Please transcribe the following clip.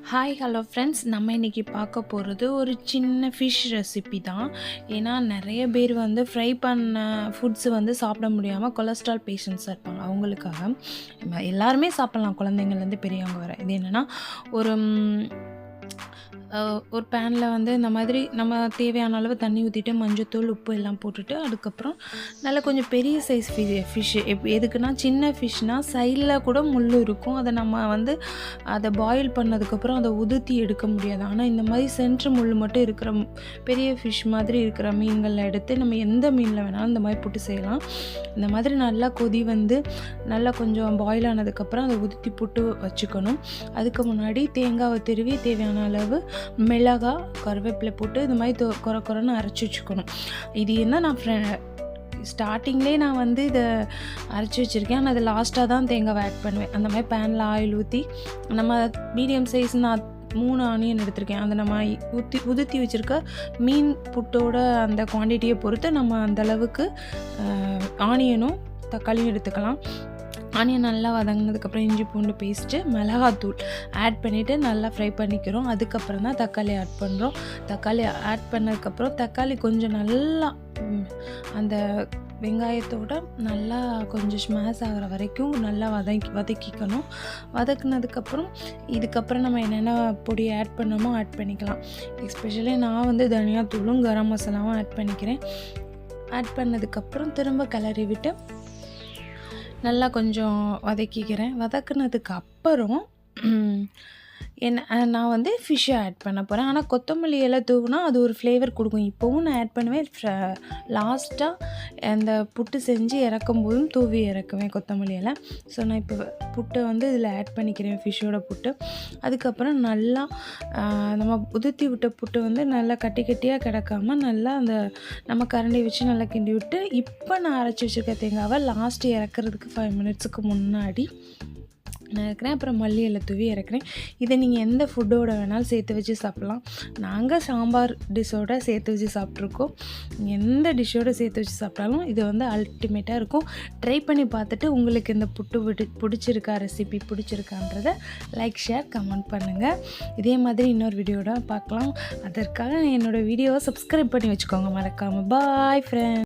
Hi hello friends, நம்ம இன்றைக்கி பார்க்க போகிறது ஒரு சின்ன ஃபிஷ் ரெசிபி தான். ஏன்னா நிறைய பேர் வந்து ஃப்ரை பண்ண ஃபுட்ஸு வந்து சாப்பிட முடியாமல் கொலஸ்ட்ரால் பேஷண்ட்ஸாக இருப்பாங்க. அவங்களுக்காக எல்லாருமே சாப்பிட்லாம், குழந்தைங்கள்லேருந்து பெரியவங்க வர. இது என்னென்னா ஒரு பேனில் வந்து இந்த மாதிரி நம்ம தேவையான அளவு தண்ணி ஊற்றிட்டு மஞ்சத்தூள் உப்பு எல்லாம் போட்டுட்டு அதுக்கப்புறம் நல்லா கொஞ்சம் பெரிய சைஸ் ஃபிஷ்ஷு எதுக்குன்னா சின்ன ஃபிஷ்னால் சைடில் கூட முள் இருக்கும். அதை நம்ம வந்து அதை பாயில் பண்ணதுக்கப்புறம் அதை உதுத்தி எடுக்க முடியாது. ஆனால் இந்த மாதிரி சென்ட்ரு முள் மட்டும் இருக்கிற பெரிய ஃபிஷ் மாதிரி இருக்கிற மீன்களில் எடுத்து நம்ம எந்த மீனில் வேணாலும் இந்த மாதிரி போட்டு செய்யலாம். இந்த மாதிரி நல்லா கொதி வந்து நல்லா கொஞ்சம் பாயில் ஆனதுக்கப்புறம் அதை உதுத்தி போட்டு வச்சுக்கணும். அதுக்கு முன்னாடி தேங்காவை திருவி தேவையான அளவு மிளகாய் கருவேப்பிலை போட்டு இந்த மாதிரி குறைன்னு அரைச்சி வச்சுக்கணும். இது என்ன நான் ஸ்டார்டிங்லேயே நான் வந்து இதை அரைச்சி வச்சுருக்கேன். ஆனால் அது லாஸ்ட்டாக தான் தேங்காவை ஆட் பண்ணுவேன். அந்த மாதிரி பேனில் ஆயில் ஊற்றி நம்ம மீடியம் சைஸ் நான் 3 ஆனியன் எடுத்திருக்கேன். அதை நம்ம உதுத்தி வச்சுருக்க மீன் புட்டோட அந்த குவான்டிட்டியை பொறுத்து நம்ம அந்தளவுக்கு ஆனியனும் தக்காளியும் எடுத்துக்கலாம். ஆனியன் நல்லா வதங்கினதுக்கப்புறம் இஞ்சி பூண்டு பேஸ்ட்டு மிளகாத்தூள் ஆட் பண்ணிவிட்டு நல்லா ஃப்ரை பண்ணிக்கிறோம். அதுக்கப்புறம் தான் தக்காளி ஆட் பண்ணுறோம். தக்காளி ஆட் பண்ணதுக்கப்புறம் தக்காளி கொஞ்சம் நல்லா அந்த வெங்காயத்தோடு நல்லா கொஞ்சம் ஸ்மாஷ் ஆகிற வரைக்கும் நல்லா வதக்கிக்கணும். வதக்குனதுக்கப்புறம் இதுக்கப்புறம் நம்ம என்னென்ன பொடி ஆட் பண்ணணுமோ ஆட் பண்ணிக்கலாம். எஸ்பெஷலி நான் வந்து தனியாத்தூளும் கரம் மசாலாவும் ஆட் பண்ணிக்கிறேன். ஆட் பண்ணதுக்கப்புறம் திரும்ப கிளறி விட்டு நல்லா கொஞ்சம் வதக்கிக்கிறேன். வதக்குனதுக்கு அப்புறம் நான் வந்து ஃபிஷ்ஷை ஆட் பண்ண போகிறேன். ஆனால் கொத்தமல்லி இலை தூவினா அது ஒரு ஃப்ளேவர் கொடுக்கும். இப்போவும் நான் ஆட் பண்ணுவேன். லாஸ்ட்டாக அந்த புட்டு செஞ்சு இறக்கும் போதும் தூவி இறக்குவேன் கொத்தமல்லி இலை. ஸோ நான் இப்போ புட்டை வந்து இதில் ஆட் பண்ணிக்கிறேன், ஃபிஷ்ஷோட புட்டு. அதுக்கப்புறம் நல்லா நம்ம உதுத்தி விட்ட புட்டு வந்து நல்லா கட்டி கட்டியாக கிடக்காமல் நல்லா அந்த நம்ம கரண்டி வச்சு நல்லா கிண்டி விட்டு இப்போ நான் அரைச்சி வச்சுருக்க தேங்காவை லாஸ்ட்டு இறக்குறதுக்கு 5 மினிட்ஸுக்கு முன்னாடி நான் இறக்குறேன். அப்புறம் மல்லி இலை தூவி இறக்குறேன். இதை நீங்கள் எந்த ஃபுட்டோட வேணாலும் சேர்த்து வச்சு சாப்பிட்லாம். நாங்கள் சாம்பார் டிஷ்ஷோடு சேர்த்து வச்சு சாப்பிட்ருக்கோம். எந்த டிஷ்ஷோடு சேர்த்து வச்சு சாப்பிட்டாலும் இது வந்து அல்டிமேட்டாக இருக்கும். ட்ரை பண்ணி பார்த்துட்டு உங்களுக்கு இந்த புட்டு பிடிச்சிருக்கா, ரெசிபி பிடிச்சிருக்கான்றதை லைக், ஷேர், கமெண்ட் பண்ணுங்கள். இதே மாதிரி இன்னொரு வீடியோட பார்க்கலாம். அதற்காக என்னோடய வீடியோவை சப்ஸ்கிரைப் பண்ணி வச்சுக்கோங்க மறக்காமல். பாய் ஃப்ரெண்ட்.